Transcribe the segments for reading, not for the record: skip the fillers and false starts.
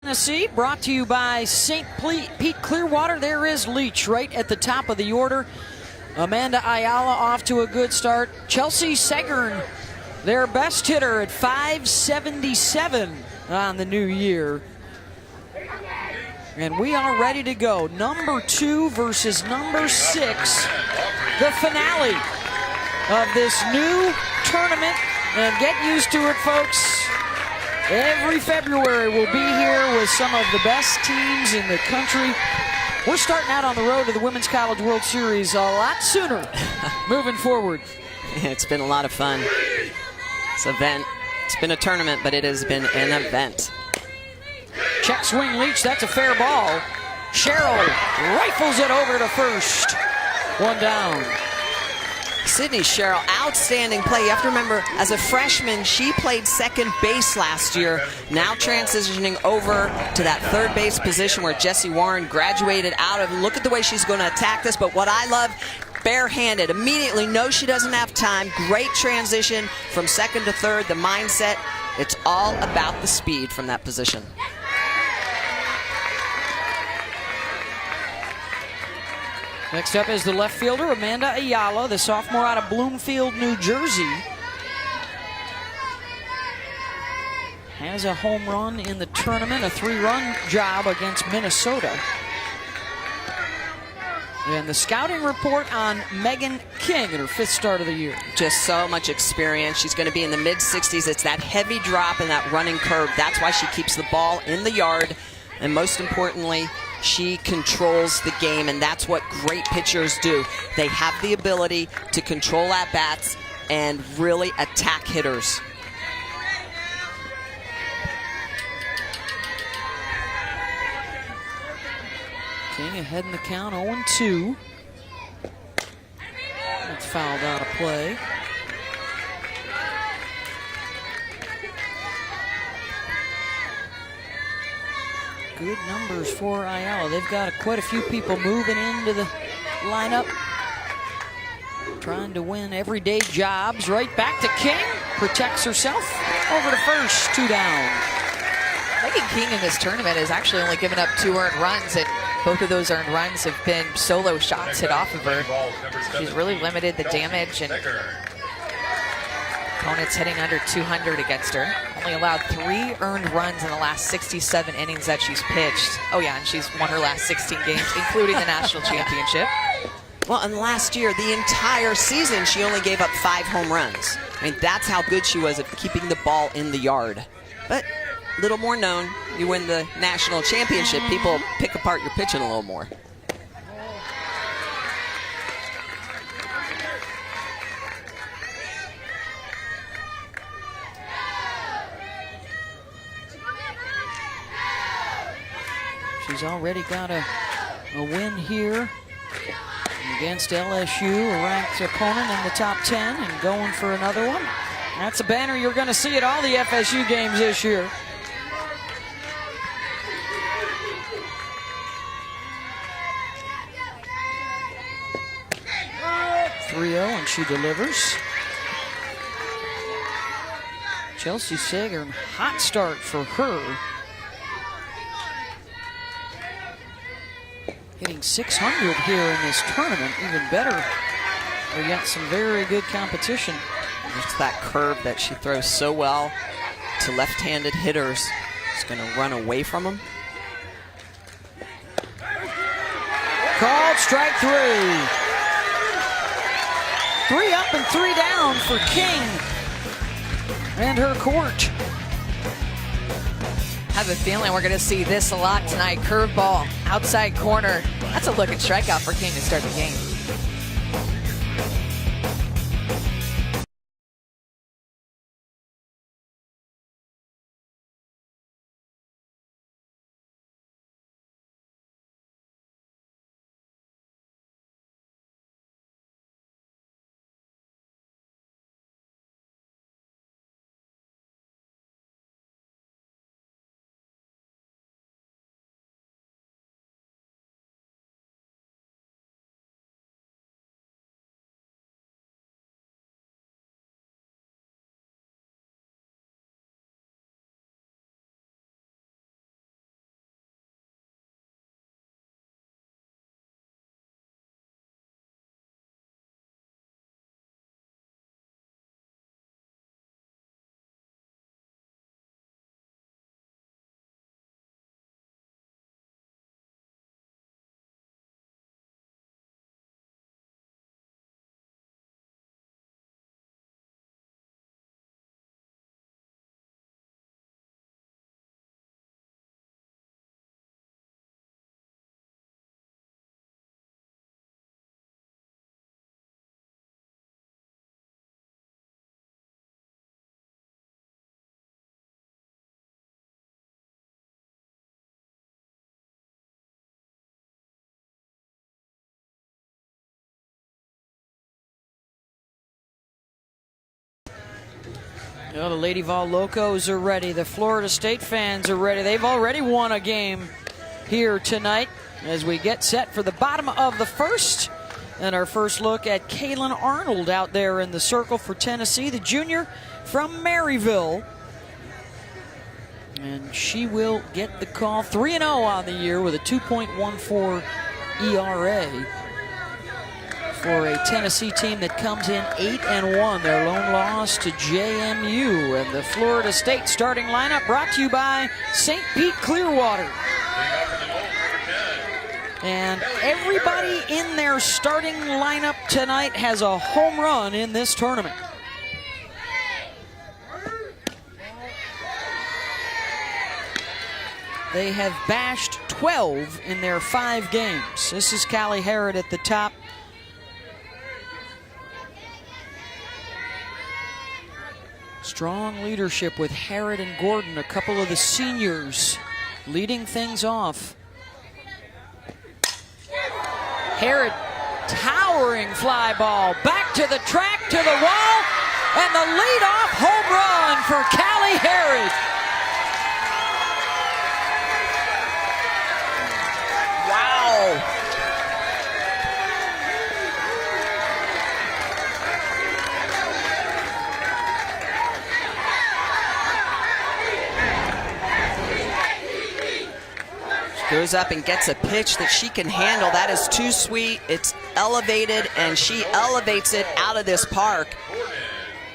Tennessee, brought to you by St. Pete Clearwater. There is Leach right at the top of the order. Amanda Ayala off to a good start. Chelsea Segern, their best hitter at .577 on the new year. And we are ready to go. Number 2 versus number 6. The finale of this new tournament. And get used to it, folks. Every February we'll be here with some of the best teams in the country. We're starting out on the road to the Women's College World Series a lot sooner moving forward. It's been a lot of fun. It's an event. It's been a tournament, but it has been an event. Check swing Leach, that's a fair ball. Cheryl rifles it over to first. One down. Sydney Cheryl, outstanding play. You have to remember, as a freshman, she played second base last year. Now transitioning over to that third base position where Jessie Warren graduated out of. Look at the way she's going to attack this. But what I love, barehanded. Immediately knows she doesn't have time. Great transition from second to third. The mindset, it's all about the speed from that position. Next up is the left fielder, Amanda Ayala, the sophomore out of Bloomfield, New Jersey. Has a home run in the tournament, a 3-run job against Minnesota. And the scouting report on Megan King in her 5th start of the year. Just so much experience. She's going to be in the mid-60s. It's that heavy drop and that running curve. That's why she keeps the ball in the yard. And most importantly, she controls the game, and that's what great pitchers do. They have the ability to control at-bats and really attack hitters. King ahead in the count, 0-2. That's fouled out of play. Good numbers for Ayala. They've got quite a few people moving into the lineup, trying to win everyday jobs. Right back to King. Protects herself. Over to first. 2 down. Megan King in this tournament has actually only given up 2 earned runs, and both of those earned runs have been solo shots hit off of her. She's really limited the damage, and opponents hitting under 200 against her. Only allowed 3 earned runs in the last 67 innings that she's pitched. Oh yeah, and she's won her last 16 games, including the national championship. Well, and last year, the entire season, she only gave up 5 home runs. I mean, that's how good she was at keeping the ball in the yard. But a little more known, you win the national championship, people pick apart your pitching a little more. She's already got a win here against LSU, a ranked opponent in the top 10, and going for another one. That's a banner you're going to see at all the FSU games this year. 3-0, and she delivers. Chelsea Segern, hot start for her. Hitting .600 here in this tournament, even better. We got some very good competition. It's that curve that she throws so well to left-handed hitters. It's going to run away from them. Called strike 3. 3 up and 3 down for King and her court. I have a feeling we're going to see this a lot tonight. Curveball, outside corner. That's a looking strikeout for King to start the game. Well, the Lady Vol Locos are ready. The Florida State fans are ready. They've already won a game here tonight as we get set for the bottom of the first. And our first look at Kaylin Arnold out there in the circle for Tennessee, the junior from Maryville. And she will get the call. 3-0 on the year with a 2.14 ERA for a Tennessee team that comes in 8-1. Their lone loss to JMU. And the Florida State starting lineup brought to you by St. Pete Clearwater. And everybody in their starting lineup tonight has a home run in this tournament. They have bashed 12 in their 5 games. This is Callie Harrod at the top. Strong leadership with Harrod and Gordon, a couple of the seniors leading things off. Harrod, towering fly ball, back to the track, to the wall, and the leadoff home run for Callie Harrod. Wow. Goes up and gets a pitch that she can handle. That is too sweet. It's elevated, and she elevates it out of this park.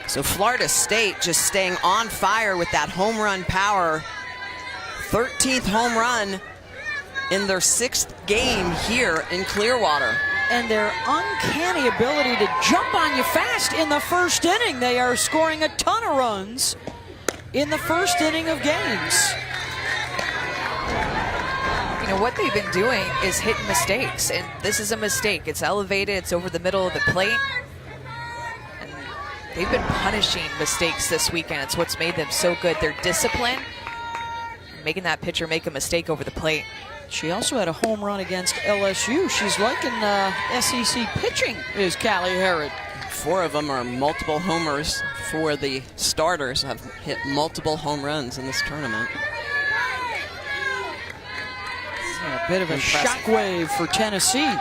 So Florida State just staying on fire with that home run power. 13th home run in their 6th game here in Clearwater. And their uncanny ability to jump on you fast in the first inning. They are scoring a ton of runs in the first inning of games. You know, what they've been doing is hitting mistakes, and this is a mistake. It's elevated, it's over the middle of the plate. And they've been punishing mistakes this weekend. It's what's made them so good. Their discipline, making that pitcher make a mistake over the plate. She also had a home run against LSU. She's liking SEC pitching, is Callie Harrod. 4 of them are multiple homers for the starters, have hit multiple home runs in this tournament. A bit of a shockwave for Tennessee.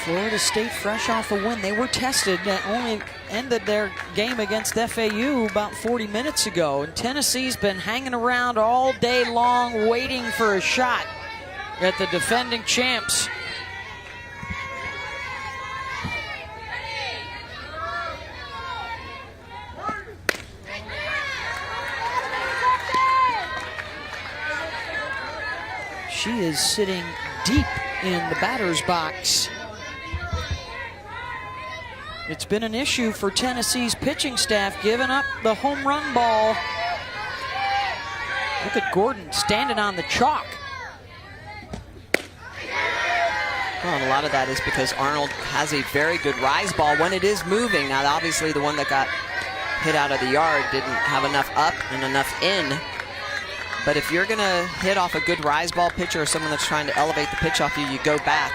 Florida State fresh off a win. They were tested. That only ended their game against FAU about 40 minutes ago. And Tennessee's been hanging around all day long waiting for a shot at the defending champs. She is sitting deep in the batter's box. It's been an issue for Tennessee's pitching staff, giving up the home run ball. Look at Gordon standing on the chalk. Well, and a lot of that is because Arnold has a very good rise ball when it is moving. Now, obviously, the one that got hit out of the yard didn't have enough up and enough in. But if you're going to hit off a good rise ball pitcher or someone that's trying to elevate the pitch off you, you go back,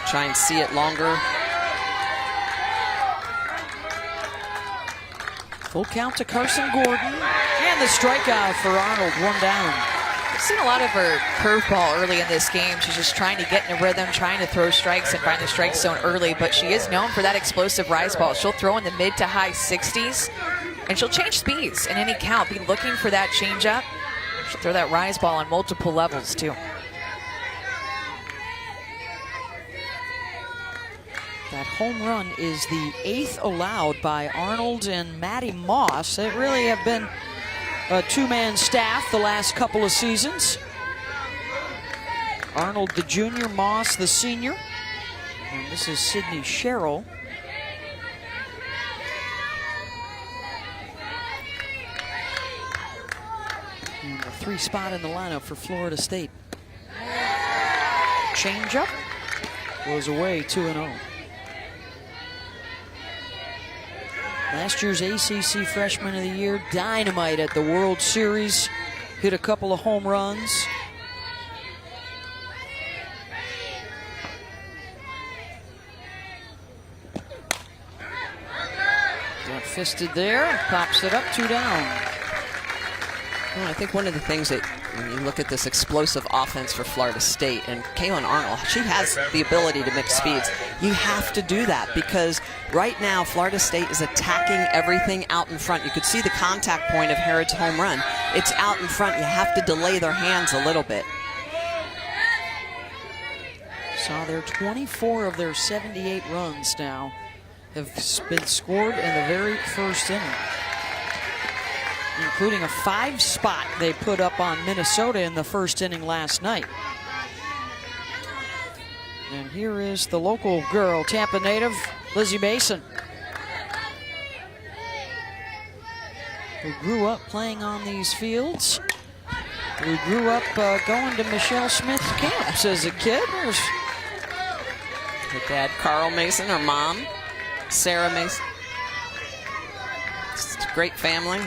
try and see it longer. Full count to Carson Gordon. And the strikeout for Arnold, 1 down. I've seen a lot of her curveball early in this game. She's just trying to get in a rhythm, trying to throw strikes and find the strike zone early. But she is known for that explosive rise ball. She'll throw in the mid to high 60s, and she'll change speeds in any count. Be looking for that changeup. She'll throw that rise ball on multiple levels, too. That home run is the 8th allowed by Arnold and Maddie Moss. They really have been a 2-man staff the last couple of seasons. Arnold, the junior, Moss, the senior. And this is Sydney Sherrill. And the 3 spot in the lineup for Florida State. Changeup goes away, 2-0. Last year's ACC Freshman of the Year, dynamite at the World Series. Hit a couple of home runs. Got fisted there, pops it up, 2 down. Well, I think one of the things that when you look at this explosive offense for Florida State, and Kaylin Arnold, she has the ability to mix speeds. You have to do that because right now Florida State is attacking everything out in front. You could see the contact point of Harrod's home run. It's out in front. You have to delay their hands a little bit. Saw their 24 of their 78 runs now have been scored in the very first inning, including a 5 spot they put up on Minnesota in the first inning last night. And here is the local girl, Tampa native, Lizzie Mason, who grew up playing on these fields, who grew up going to Michelle Smith's camps as a kid. Her dad, Carl Mason, her mom, Sarah Mason. It's a great family.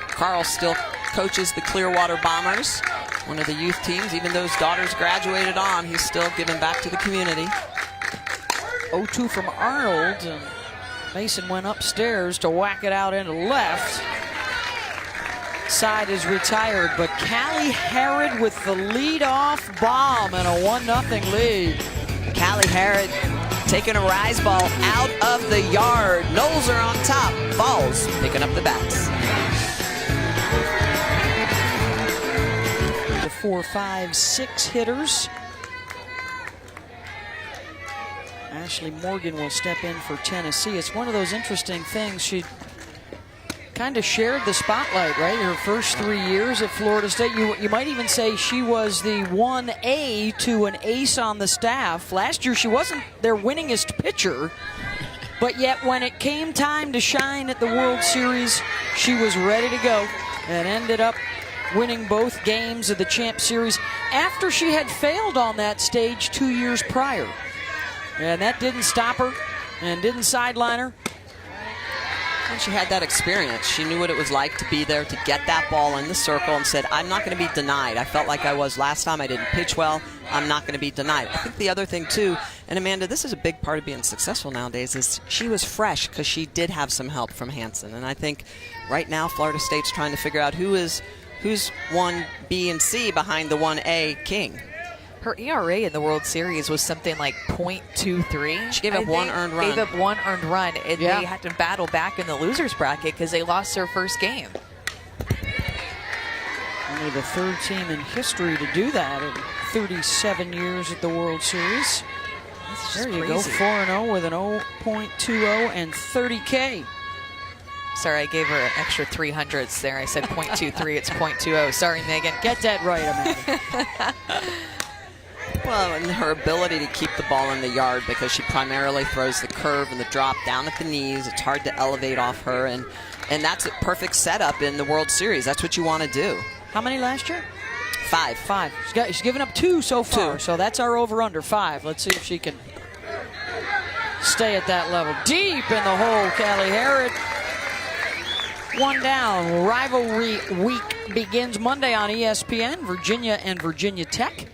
Carl still coaches the Clearwater Bombers, one of the youth teams. Even though his daughters graduated on, he's still giving back to the community. 0-2 from Arnold, and Mason went upstairs to whack it out into left. Side is retired, but Callie Harrod with the lead-off bomb and a 1-0 lead. Callie Harrod taking a rise ball out of the yard. Knowles are on top. Falls picking up the bats. The 4, 5, 6 hitters. Ashley Morgan will step in for Tennessee. It's one of those interesting things. She kind of shared the spotlight, right? Her first 3 years at Florida State. You might even say she was the 1A to an ace on the staff. Last year she wasn't their winningest pitcher, but yet when it came time to shine at the World Series, she was ready to go and ended up winning both games of the Champ Series after she had failed on that stage 2 years prior. And that didn't stop her and didn't sideline her. And she had that experience. She knew what it was like to be there, to get that ball in the circle, and said, I'm not going to be denied. I felt like I was last time. I didn't pitch well. I'm not going to be denied. I think the other thing, too, and Amanda, this is a big part of being successful nowadays, is she was fresh because she did have some help from Hansen. And I think right now Florida State's trying to figure out who's 1B and C behind the 1A king. Her ERA in the World Series was something like .23. She gave up one earned run. Gave up 1 earned run, and they had to battle back in the losers bracket because they lost their first game. Only the 3rd team in history to do that in 37 years at the World Series. There you go, 4-0 with an 0.20 and 30K. Sorry, I gave her an extra 300s there. I said .23, it's .20. Sorry, Megan. Get that right, Amanda. Well, and her ability to keep the ball in the yard, because she primarily throws the curve and the drop down at the knees. It's hard to elevate off her, and that's a perfect setup in the World Series. That's what you want to do. How many last year? 5. 5. She's given up 2 so far, 2. so that's our over-under, 5. Let's see if she can stay at that level. Deep in the hole, Callie Harrod. 1 down. Rivalry week begins Monday on ESPN, Virginia and Virginia Tech.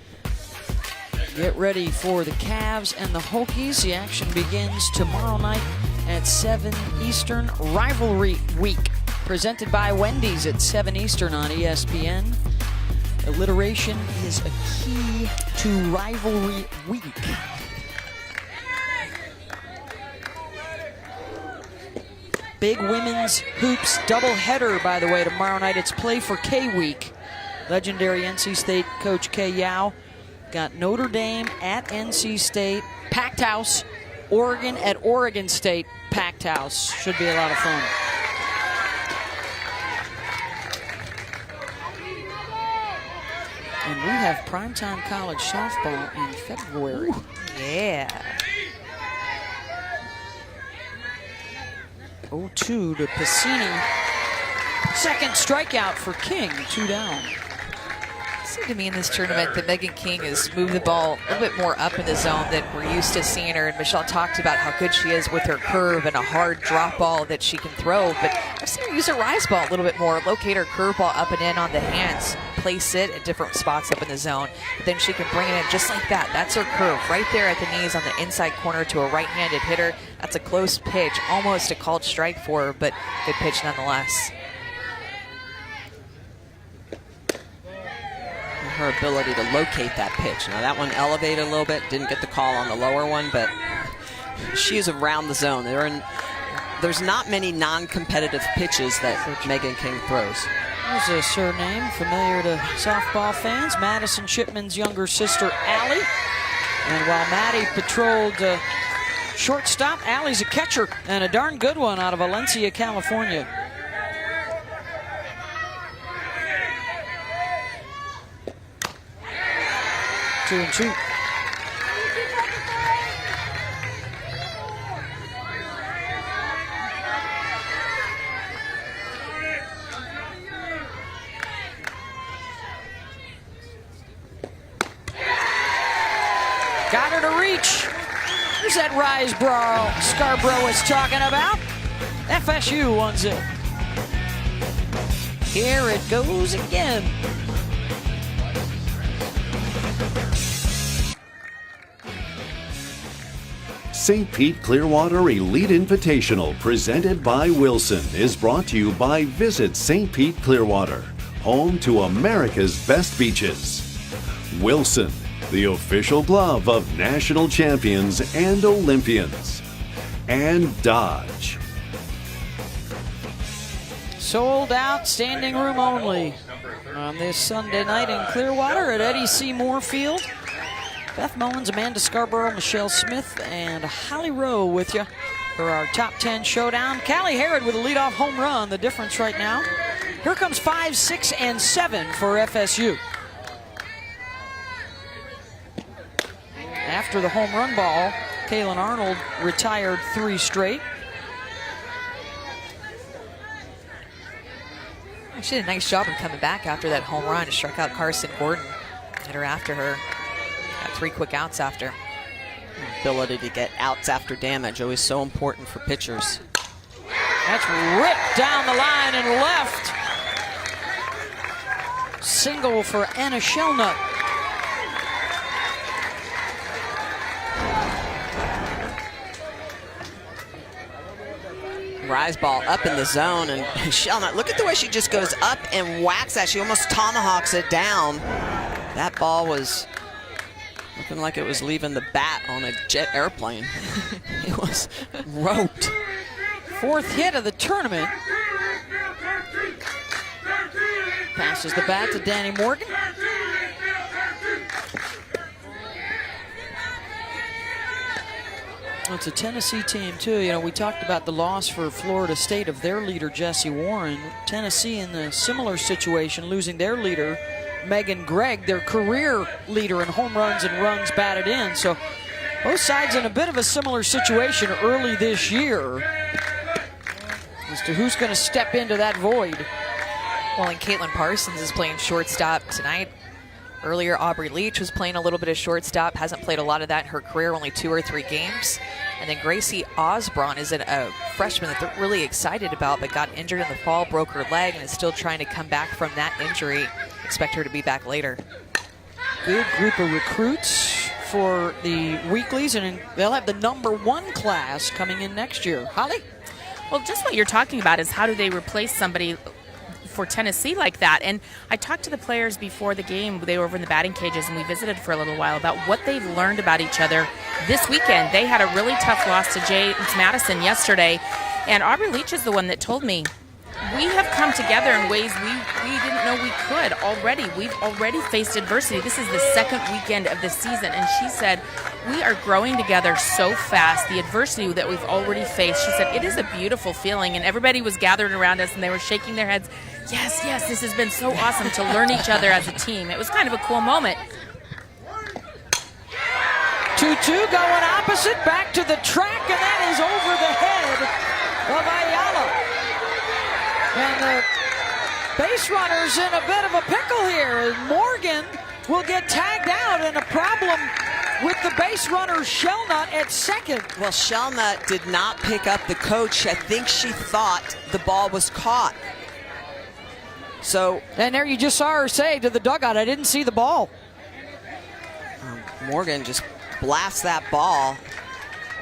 Get ready for the Cavs and the Hokies. The action begins tomorrow night at 7 Eastern. Rivalry Week, presented by Wendy's at 7 Eastern on ESPN. Alliteration is a key to Rivalry Week. Big women's hoops doubleheader, by the way, tomorrow night. It's Play for K Week. Legendary NC State coach Kay Yao got Notre Dame at NC State, packed house. Oregon at Oregon State, packed house. Should be a lot of fun. And we have primetime college softball in February. Ooh, yeah. 0-2 to Piscini. Second strikeout for King, 2 down. It seemed to me in this tournament that Megan King has moved the ball a little bit more up in the zone than we're used to seeing her. And Michelle talked about how good she is with her curve and a hard drop ball that she can throw. But I've seen her use a rise ball a little bit more, locate her curve ball up and in on the hands. place it at different spots up in the zone. But then she can bring it in just like that. That's her curve, right there at the knees on the inside corner to a right-handed hitter. That's a close pitch, almost a called strike for her, but good pitch nonetheless. Her ability to locate that pitch. Now that one elevated a little bit, didn't get the call on the lower one, but she is around the zone. There's not many non-competitive pitches that Megan King throws. There's a surname familiar to softball fans, Madison Shipman's younger sister, Allie. And while Maddie patrolled shortstop, Allie's a catcher, and a darn good one out of Valencia, California. Two and two. Got her to reach. There's that rise brawl Scarborough was talking about. FSU wants it. Here it goes again. St. Pete Clearwater Elite Invitational, presented by Wilson, is brought to you by Visit St. Pete Clearwater, home to America's best beaches. Wilson, the official glove of national champions and Olympians. And Dodge. Sold out, standing room only on this Sunday night in Clearwater at Eddie C. Moore Field. Beth Mullins, Amanda Scarborough, Michelle Smith, and Holly Rowe with you for our top 10 showdown. Callie Harrod with a leadoff home run, the difference right now. Here comes 5, 6, and 7 for FSU. After the home run ball, Kaylin Arnold retired 3 straight. She did a nice job in coming back after that home run to strike out Carson Gordon. Hit her after her. Got 3 quick outs after. Ability to get outs after damage, always so important for pitchers. That's ripped down the line and left. Single for Anna Shellnut. Rise ball up in the zone, and Shellnut, look at the way she just goes up and whacks that. She almost tomahawks it down. That ball was looking like it was leaving the bat on a jet airplane. It was roped. 4th hit of the tournament. Passes the bat to Danny Morgan. It's a Tennessee team, too. You know, we talked about the loss for Florida State of their leader, Jesse Warren. Tennessee in a similar situation, losing their leader, Megan Gregg, their career leader in home runs and runs batted in. So both sides in a bit of a similar situation early this year as to who's going to step into that void. Well, and Caitlin Parsons is playing shortstop tonight. Earlier, Aubrey Leach was playing a little bit of shortstop. Hasn't played a lot of that in her career, only 2 or 3 games. And then Gracie Osborne is a freshman that they're really excited about, but got injured in the fall, broke her leg, and is still trying to come back from that injury. Expect her to be back later. Good group of recruits for the weeklies, and they'll have the #1 class coming in next year. Holly? Well, just what you're talking about is how do they replace somebody for Tennessee like that. And I talked to the players before the game. They were over in the batting cages, and we visited for a little while about what they've learned about each other this weekend. They had a really tough loss to James Madison yesterday, and Aubrey Leach is the one that told me, we have come together in ways we didn't know we could already. We've already faced adversity. This is the 2nd weekend of the season, and she said, we are growing together so fast. The adversity that we've already faced, she said, it is a beautiful feeling, and everybody was gathered around us, and they were shaking their heads. Yes, yes, this has been so awesome to learn each other as a team. It was kind of a cool moment. 2-2 going opposite, back to the track, and that is over the head of Ayala. And the base runner's in a bit of a pickle here. Morgan will get tagged out, and a problem with the base runner Shellnut at second. Well, Shellnut did not pick up the coach. I think she thought the ball was caught. So, and there you just saw her say to the dugout, I didn't see the ball. Morgan just blasts that ball.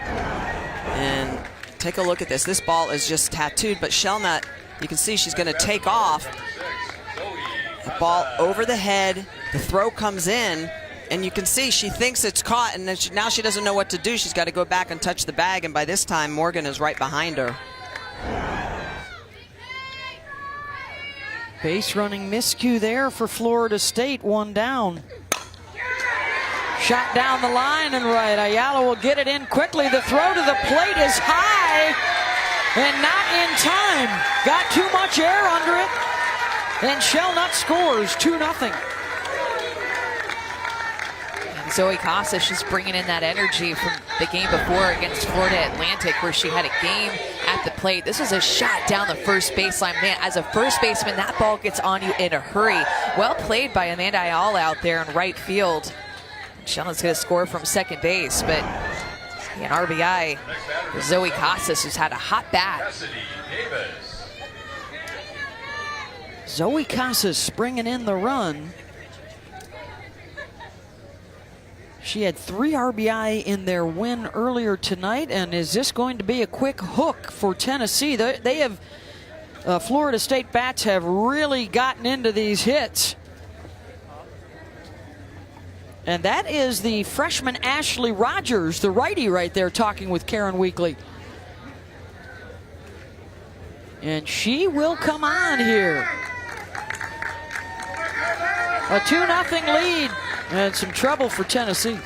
And take a look at this. This ball is just tattooed, but Shelnut, you can see she's going to take off. The ball over the head. The throw comes in, and you can see she thinks it's caught, and now she doesn't know what to do. She's got to go back and touch the bag, and by this time, Morgan is right behind her. Base running miscue there for Florida State, 1 down. Shot down the line and right. Ayala will get it in quickly. The throw to the plate is high and not in time. Got too much air under it. And Shelnut scores 2-0. Zoe Casas just bringing in that energy from the game before against Florida Atlantic, where she had a game at the plate. This was a shot down the first baseline. Man, as a first baseman, that ball gets on you in a hurry. Well played by Amanda Ayala out there in right field. Shelnut's going to score from second base, but an RBI for Zoe Casas, who's had a hot bat. Zoe Casas bringing in the run. She had 3 RBI in their win earlier tonight, and is this going to be a quick hook for Tennessee? They have, Florida State bats have really gotten into these hits. And that is the freshman Ashley Rogers, the righty right there, talking with Karen Weekly. And she will come on here. A 2-0 lead and some trouble for Tennessee.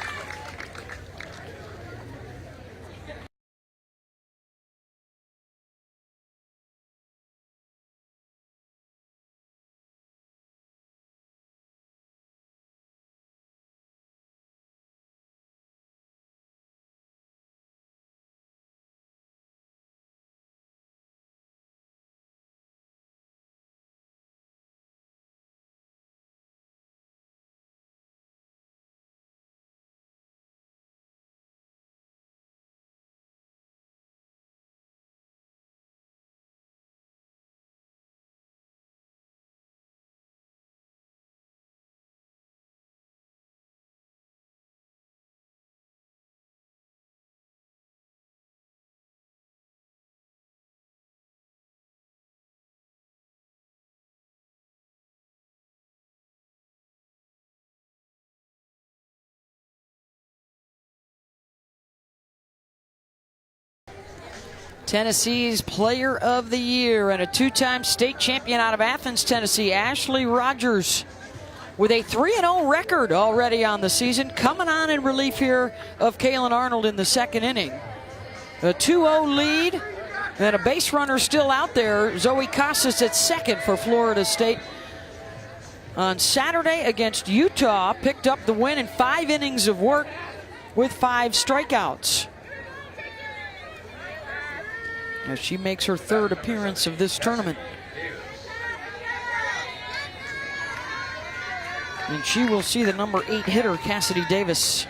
Tennessee's Player of the Year and a 2-time state champion out of Athens, Tennessee, Ashley Rogers, with a 3-0 record already on the season, coming on in relief here of Kaylin Arnold in the second inning. A 2-0 lead and a base runner still out there. Zoe Casas at second for Florida State. On Saturday against Utah, picked up the win in 5 innings of work with 5 strikeouts. As she makes her 3rd appearance of this tournament. And she will see the number 8 hitter, Cassidy Davis.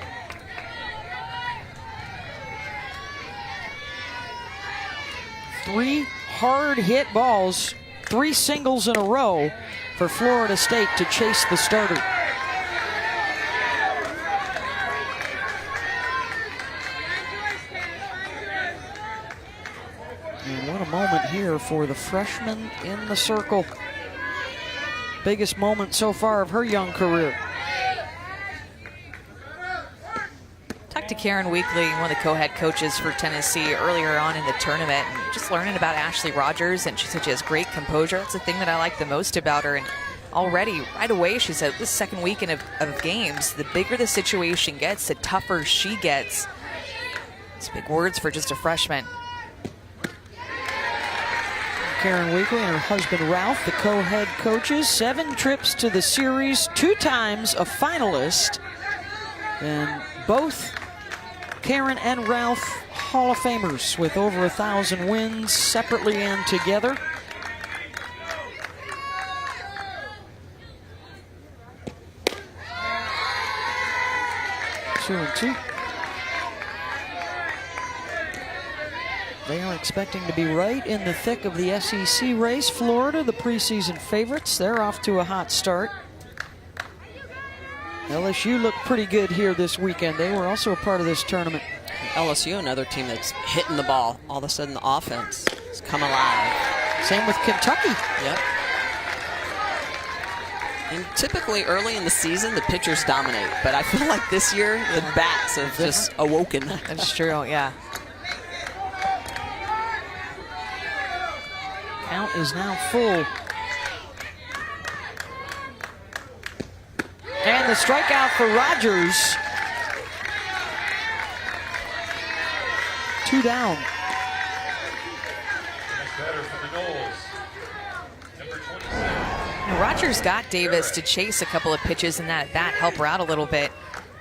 Three hard hit balls, 3 singles in a row for Florida State to chase the starter. And what a moment here for the freshman in the circle. Biggest moment so far of her young career. Talked to Karen Weekly, one of the co-head coaches for Tennessee, earlier on in the tournament, and just learning about Ashley Rogers, and she said she has great composure. That's the thing that I like the most about her. And already, right away, she said this second weekend of games, the bigger the situation gets, the tougher she gets. It's big words for just a freshman. Karen Weekly and her husband Ralph, the co-head coaches. 7 trips to the series, 2 times a finalist. And both Karen and Ralph Hall of Famers with over 1,000 wins separately and together. Two and two. They are expecting to be right in the thick of the SEC race. Florida, the preseason favorites, they're off to a hot start. LSU looked pretty good here this weekend. They were also a part of this tournament. LSU, another team that's hitting the ball. All of a sudden, the offense has come alive. Same with Kentucky. Yep. And typically early in the season, the pitchers dominate. But I feel like this year, the bats have just awoken. That's true, yeah. Count is now full. And the strikeout for Rogers. 2 down. Now, Rogers got Davis to chase a couple of pitches in that bat, help her out a little bit.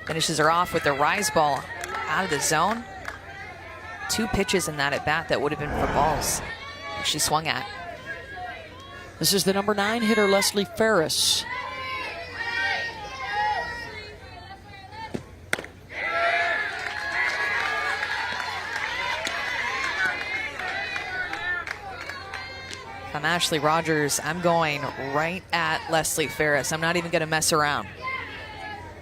Finishes her off with the rise ball out of the zone. 2 pitches in that at bat that would have been for balls she swung at. This is the number 9 hitter, Leslie Ferris. If I'm Ashley Rogers, I'm going right at Leslie Ferris. I'm not even going to mess around.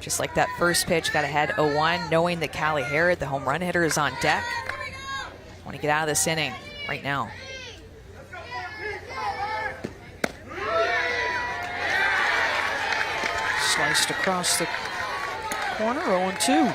Just like that first pitch, got ahead 0-1, knowing that Callie Harrod, the home run hitter, is on deck. I want to get out of this inning right now. Sliced across the corner, 0-2.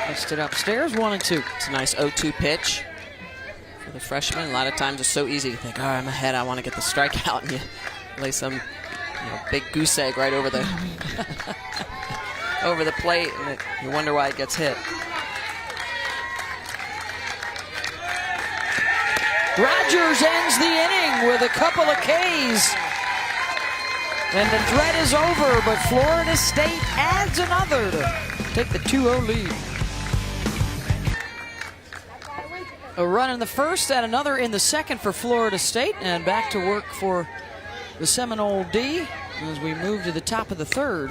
Missed it upstairs, 1-2. It's a nice 0-2 pitch for the freshman. A lot of times it's so easy to think, all right, I'm ahead, I want to get the strikeout, and you lay some big goose egg right over the over the plate, and you wonder why it gets hit. Rogers ends the inning with a couple of Ks. And the threat is over, but Florida State adds another to take the 2-0 lead. A run in the first and another in the second for Florida State, and back to work for the Seminole D as we move to the top of the third.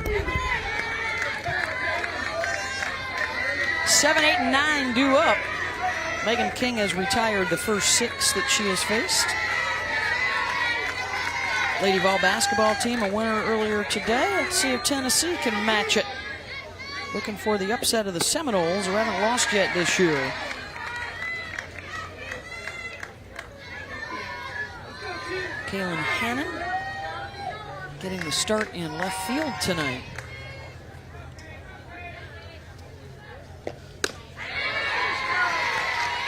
7, 8, and 9 due up. Megan King has retired the first 6 that she has faced. Lady Vol basketball team a winner earlier today. Let's see if Tennessee can match it. Looking for the upset of the Seminoles, who haven't lost yet this year. Kaylin Hannon getting the start in left field tonight.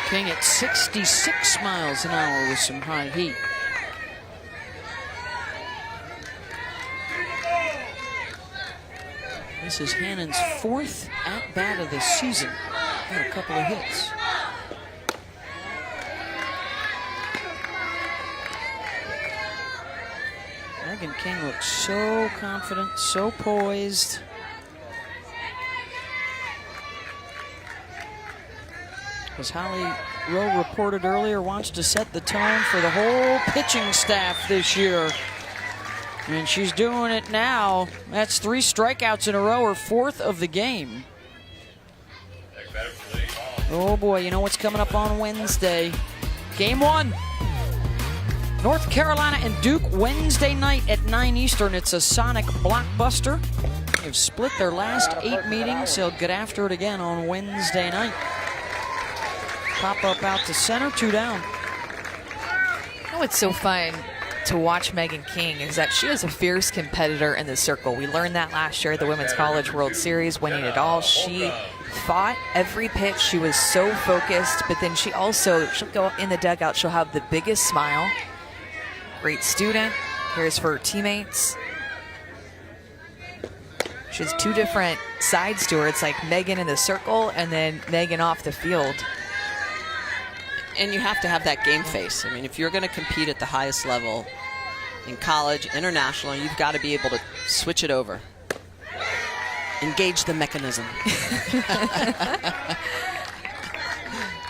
King at 66 miles an hour with some high heat. This is Hannon's 4th at-bat of the season. Got a couple of hits. Megan King looks so confident, so poised. As Holly Rowe reported earlier, wants to set the tone for the whole pitching staff this year. And she's doing it now. That's 3 strikeouts in a row, her 4th of the game. Oh boy, you know what's coming up on Wednesday? Game 1. North Carolina and Duke Wednesday night at 9 Eastern. It's a Sonic blockbuster. They've split their last 8 meetings. They'll get after it again on Wednesday night. Pop up out to center, 2 down. You know what's so fun to watch Megan King is that she is a fierce competitor in the circle. We learned that last year at the Women's College World Series, winning it all. She fought every pitch. She was so focused, but then she'll go in the dugout. She'll have the biggest smile. Great student, cares for her teammates. She has 2 different sides to her. It's like Megan in the circle and then Megan off the field. And you have to have that game face. I mean, if you're going to compete at the highest level in college, international, you've got to be able to switch it over. engage the mechanism.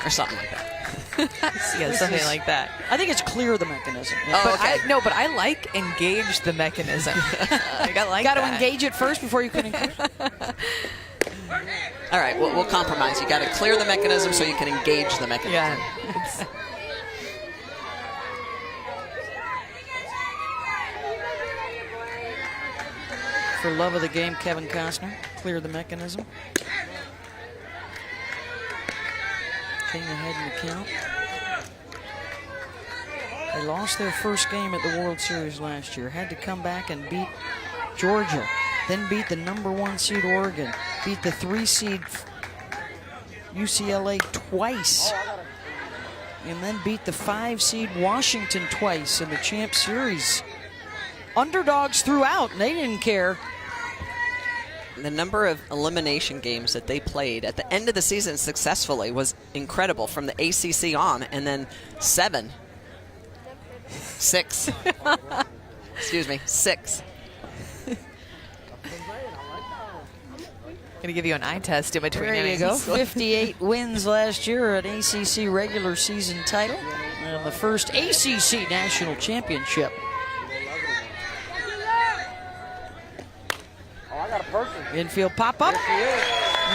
Or something like that. Yeah, something like that. I think it's clear the mechanism. Oh, But okay. but I like engage the mechanism. Like, I like Got to that. engage it first before you can engage. All right, we'll compromise. You got to clear the mechanism so you can engage the mechanism. Yeah. For love of the game, Kevin Costner, clear the mechanism. King ahead in the count. They lost their first game at the World Series last year. Had to come back and beat Georgia. Then beat the #1 seed Oregon. Beat the 3 seed UCLA twice. And then beat the 5 seed Washington twice in the Champ Series. Underdogs throughout, and they didn't care. The number of elimination games that they played at the end of the season successfully was incredible, from the ACC on, and then 6. Excuse me, 6. Gonna give you an eye test in between. There you innings. go. 58 wins last year, an ACC regular season title, and the first ACC national championship. Infield pop up.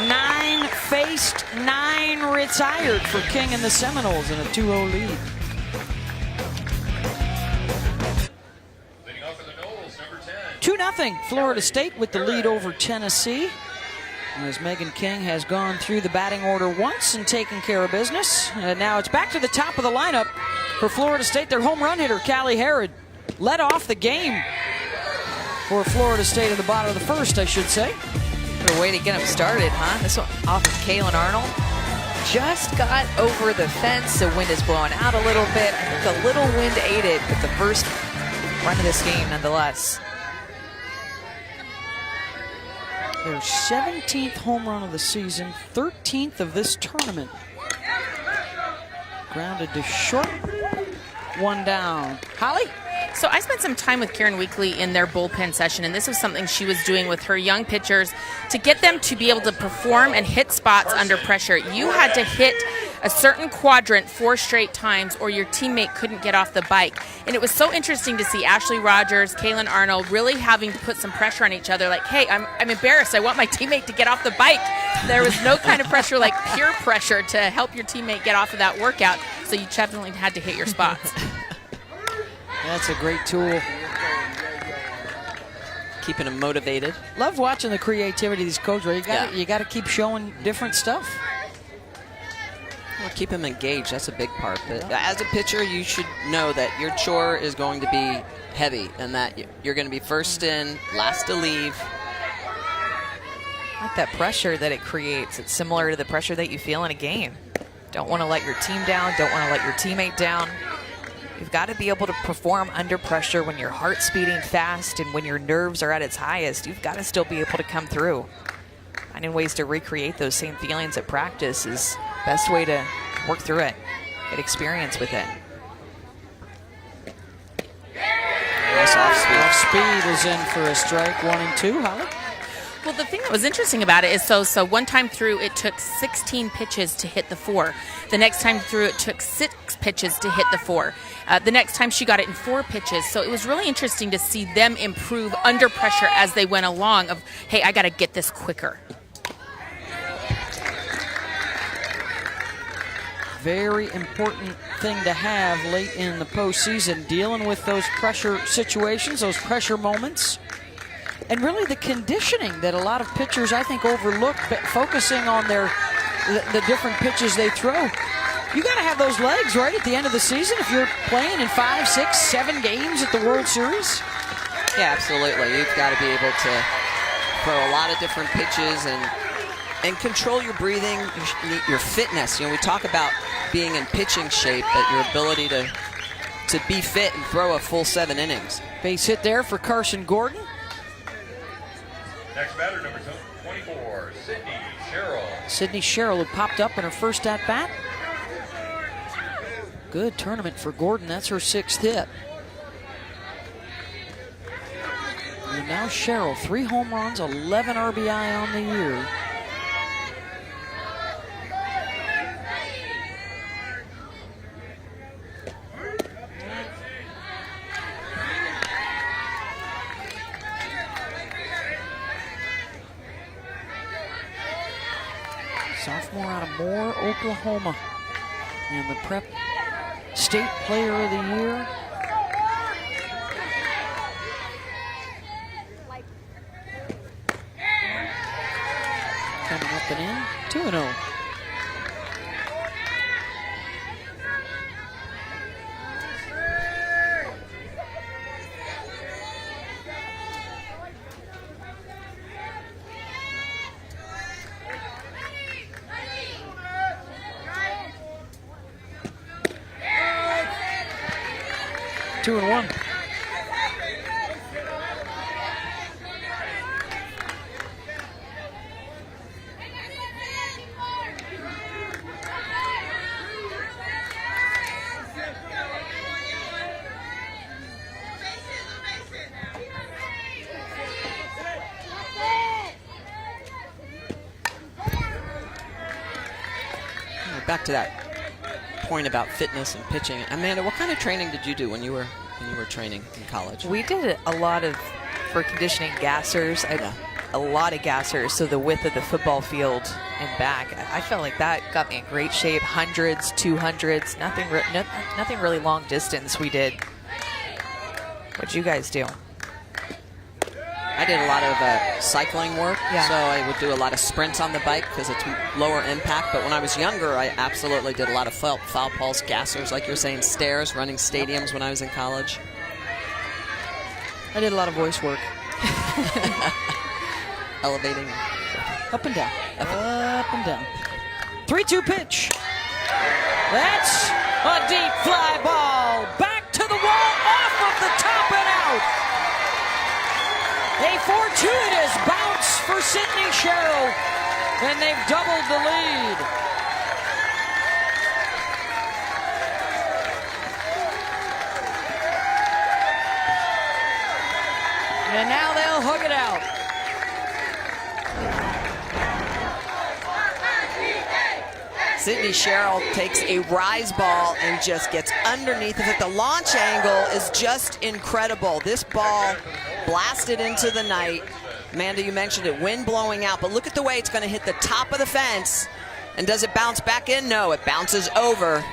9 faced, 9 retired for King and the Seminoles in a 2-0 lead. Leading off for the Noles, number 10. 2-0 Florida State with the lead over Tennessee. As Megan King has gone through the batting order once and taken care of business. And now it's back to the top of the lineup for Florida State. Their home run hitter, Callie Harrod, led off the game for Florida State at the bottom of the first, I should say. What a way to get them started, huh? This one off of Kaylin Arnold. Just got over the fence. The wind is blowing out a little bit. I think a little wind aided, but the first run of this game nonetheless. Their 17th home run of the season, 13th of this tournament. Grounded to short, 1 down. Holly? So I spent some time with Karen Weekly in their bullpen session, and this was something she was doing with her young pitchers to get them to be able to perform and hit spots under pressure. You had to hit a certain quadrant 4 straight times or your teammate couldn't get off the bike. And it was so interesting to see Ashley Rogers, Kaylin Arnold really having to put some pressure on each other, like, hey, I'm embarrassed. I want my teammate to get off the bike. There was no kind of pressure like peer pressure to help your teammate get off of that workout, so you definitely had to hit your spots. That's a great tool. Keeping them motivated. Love watching the creativity of these coaches. Yeah. You got to keep showing different stuff. Well, keep them engaged. That's a big part. But as a pitcher, you should know that your chore is going to be heavy and that you're going to be first in, last to leave. I like that pressure that it creates. It's similar to the pressure that you feel in a game. Don't want to let your team down. Don't want to let your teammate down. You've got to be able to perform under pressure when your heart's beating fast and when your nerves are at its highest. You've got to still be able to come through. Finding ways to recreate those same feelings at practice is the best way to work through it, get experience with it. Nice off speed. Off speed is in for a strike, 1 and 2. Holly? Well, the thing that was interesting about it is so one time through it took 16 pitches to hit the 4. The next time through it took 6 pitches to hit the 4. The next time she got it in 4 pitches. So it was really interesting to see them improve under pressure as they went along of, hey, I got to get this quicker. Very important thing to have late in the postseason, dealing with those pressure situations, those pressure moments. And really the conditioning that a lot of pitchers, I think, overlook, focusing on the different pitches they throw. You got to have those legs, right, at the end of the season if you're playing in 5, 6, 7 games at the World Series. Yeah, absolutely. You've got to be able to throw a lot of different pitches and control your breathing, your fitness. You know, we talk about being in pitching shape, but your ability to be fit and throw a full 7 innings. Base hit there for Carson Gordon. Next batter, number 24, Sydney Sherrill. Sydney Sherrill, who popped up in her first at-bat. Good tournament for Gordon. That's her 6th hit. And now Cheryl, 3 home runs, 11 RBI on the year. Sophomore out of Moore, Oklahoma. And the Prep State Player of the Year. Coming up and in, 2-0. Two and one. Back to that point about fitness and pitching. Amanda, what kind of training did you do when you were training in college? We did a lot of, for conditioning, gassers. A lot of gassers, so the width of the football field and back. I felt like that got me in great shape. 100s, 200s, nothing really long distance we did. What'd you guys do? I did a lot of cycling work, Yeah. so I would do a lot of sprints on the bike because it's lower impact. But when I was younger, I absolutely did a lot of foul pulse, gassers, like you were saying, stairs, running stadiums when I was in college. I did a lot of voice work. Elevating. Up and down, up and down. 3-2 pitch. That's a deep fly ball. Back to the wall, off of the top and out. A fortuitous bounce for Sydney Sherrill, and they've doubled the lead. And now they'll hug it out. Sydney Sherrill takes a rise ball and just gets underneath of it. The launch angle is just incredible. This ball blasted into the night. Amanda, you mentioned it, wind blowing out, but look at the way it's going to hit the top of the fence. And does it bounce back in? No, it bounces over.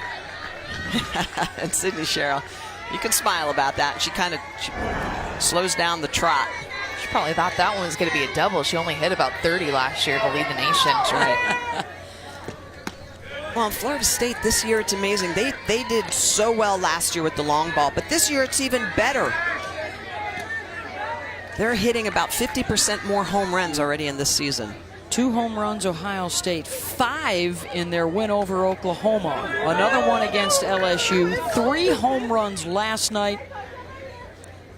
And Sydney Sherrill, you can smile about that. She slows down the trot. She probably thought that one was going to be a double. She only hit about 30 last year to lead the nation. Right. Well, Florida State this year, it's amazing. They did so well last year with the long ball, but this year it's even better. They're hitting about 50% more home runs already in this season. 2 home runs, Ohio State. 5 in their win over Oklahoma. Another one against LSU. 3 home runs last night.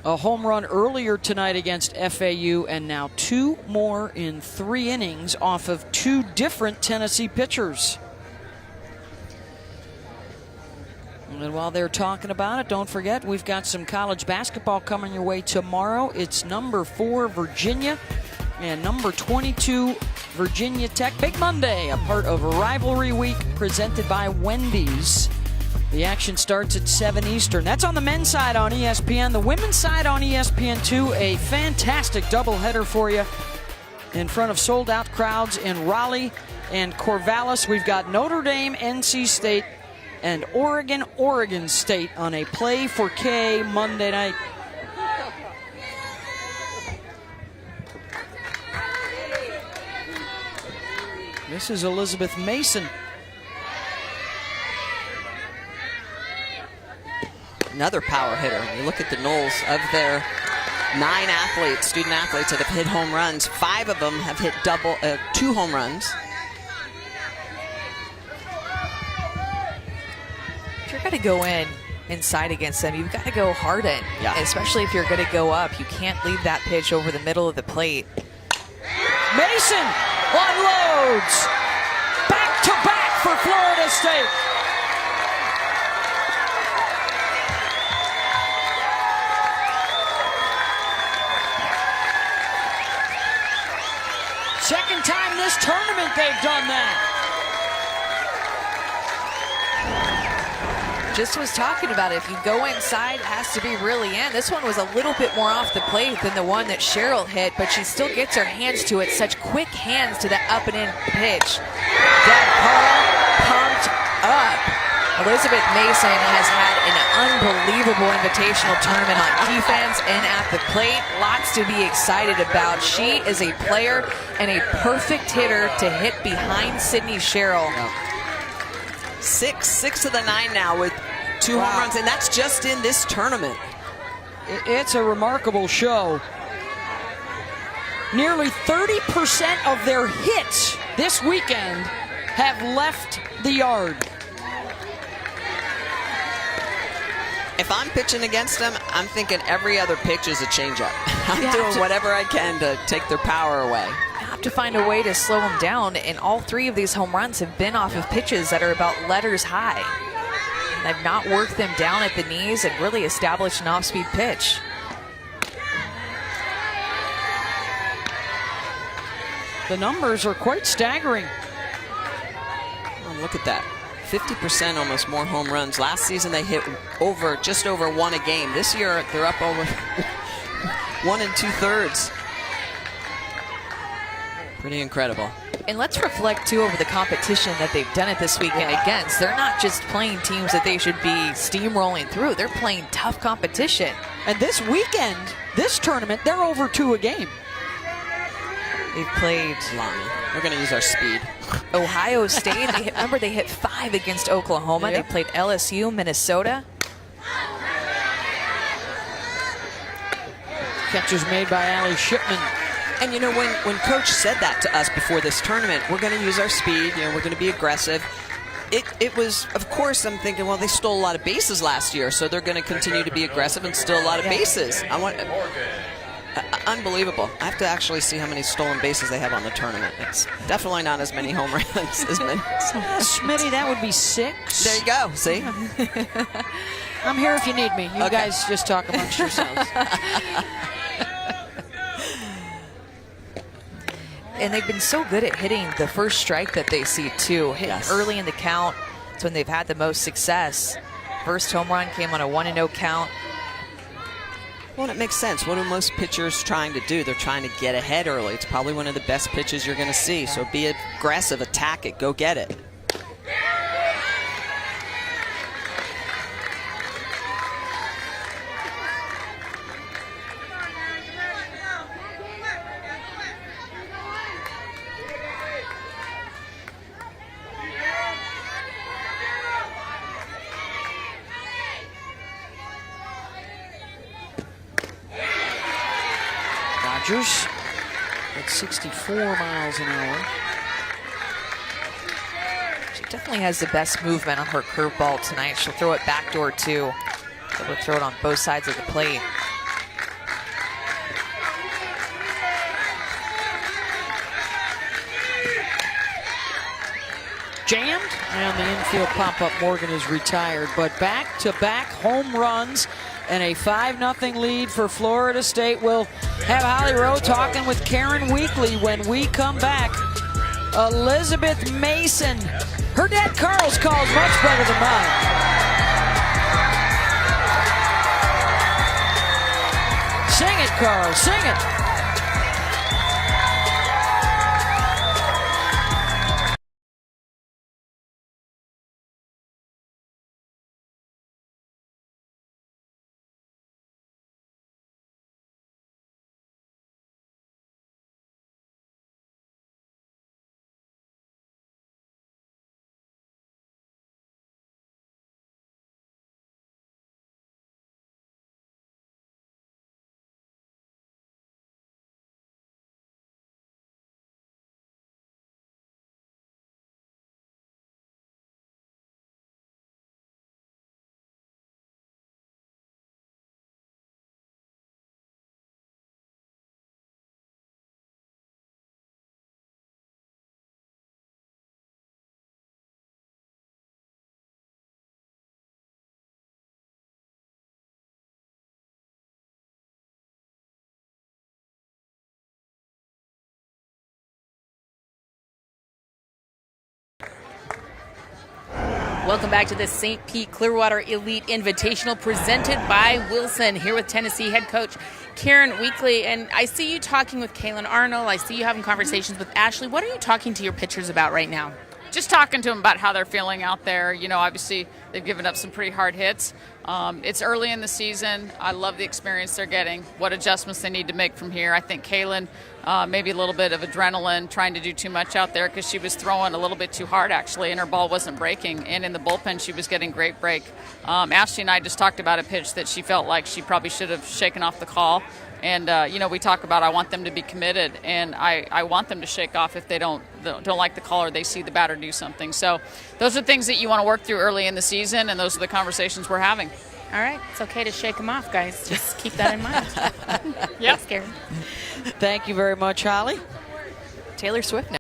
A home run earlier tonight against FAU, and now 2 more in 3 innings off of 2 different Tennessee pitchers. And while they're talking about it, don't forget, we've got some college basketball coming your way tomorrow. It's number 4, Virginia, and number 22, Virginia Tech. Big Monday, a part of Rivalry Week presented by Wendy's. The action starts at 7 Eastern. That's on the men's side on ESPN. The women's side on ESPN2, a fantastic doubleheader for you in front of sold-out crowds in Raleigh and Corvallis. We've got Notre Dame, NC State, and Oregon State on a Play for K Monday night. This is Elizabeth Mason. Another power hitter. You look at the Knowles, of their 9 student athletes that have hit home runs, 5 of them have hit 2 home runs. If you're going to go inside against them, you've got to go hard in. Yeah. Especially if you're going to go up. You can't leave that pitch over the middle of the plate. Mason unloads. Back to back for Florida State. think they've done that. Just was talking about it. If you go inside, it has to be really in. This one was a little bit more off the plate than the one that Cheryl hit, but she still gets her hands to it. Such quick hands to that up and in pitch. That Carl pumped up. Elizabeth Mason has had an unbelievable invitational tournament on defense and at the plate. Lots to be excited about. She is a player and a perfect hitter to hit behind Sydney Cheryl. Six of the 9 now with 2 home runs, and that's just in this tournament. It's a remarkable show. Nearly 30% of their hits this weekend have left the yard. If I'm pitching against them, I'm thinking every other pitch is a changeup. I'm doing whatever I can to take their power away. Have to find a way to slow them down, and all 3 of these home runs have been off of pitches that are about letters high. And they've not worked them down at the knees and really established an off-speed pitch. The numbers are quite staggering. Oh, look at that. 50% almost more home runs. Last season they hit just over 1 a game. This year they're up over 1 2/3. Pretty incredible. And let's reflect, too, over the competition that they've done it this weekend against. They're not just playing teams that they should be steamrolling through. They're playing tough competition. And this weekend, this tournament, they're over 2 a game. They've played Lonnie. We're going to use our speed. Ohio State. Remember, they hit 5 against Oklahoma. Yep. They played LSU, Minnesota. Catches made by Allie Shipman. And you know, when Coach said that to us before this tournament, we're going to use our speed, we're going to be aggressive. It was, of course, I'm thinking, well, they stole a lot of bases last year, so they're going to continue to be aggressive and steal a lot of bases. Unbelievable. I have to actually see how many stolen bases they have on the tournament. It's definitely not as many home runs as many. Smitty, that would be 6. There you go. See? I'm here if you need me. You guys just talk amongst yourselves. And they've been so good at hitting the first strike that they see, too. Hitting early in the count. It's when they've had the most success. First home run came on a 1-0 count. Well, it makes sense. What are most pitchers trying to do? They're trying to get ahead early. It's probably one of the best pitches you're going to see. So be aggressive, attack it, go get it. Rogers at 64 miles an hour. She definitely has the best movement on her curveball tonight. She'll throw it backdoor, too. Able to throw it on both sides of the plate. Jammed, and the infield pop-up Morgan is retired. But back-to-back home runs and a 5-0 lead for Florida State. We'll have Holly Rowe talking with Karen Weekly when we come back. Elizabeth Mason. Her dad Carl's call is much better than mine. Sing it, Carl, sing it. Welcome back to the St. Pete Clearwater Elite Invitational presented by Wilson, here with Tennessee head coach Karen Weekly. And I see you talking with Kaylin Arnold. I see you having conversations with Ashley. What are you talking to your pitchers about right now? Just talking to them about how they're feeling out there. You know, obviously they've given up some pretty hard hits. It's early in the season. I love the experience they're getting, what adjustments they need to make from here. I think Kaylin, maybe a little bit of adrenaline, trying to do too much out there because she was throwing a little bit too hard, actually, and her ball wasn't breaking. And in the bullpen, she was getting great break. Ashley and I just talked about a pitch that she felt like she probably should have shaken off the call. And, we talk about I want them to be committed, and I want them to shake off if they don't like the call or they see the batter do something. So those are things that you want to work through early in the season, and those are the conversations we're having. All right. It's okay to shake them off, guys. Just keep that in mind. Yep. Thanks, Karen. Thank you very much, Holly. Taylor Swift now.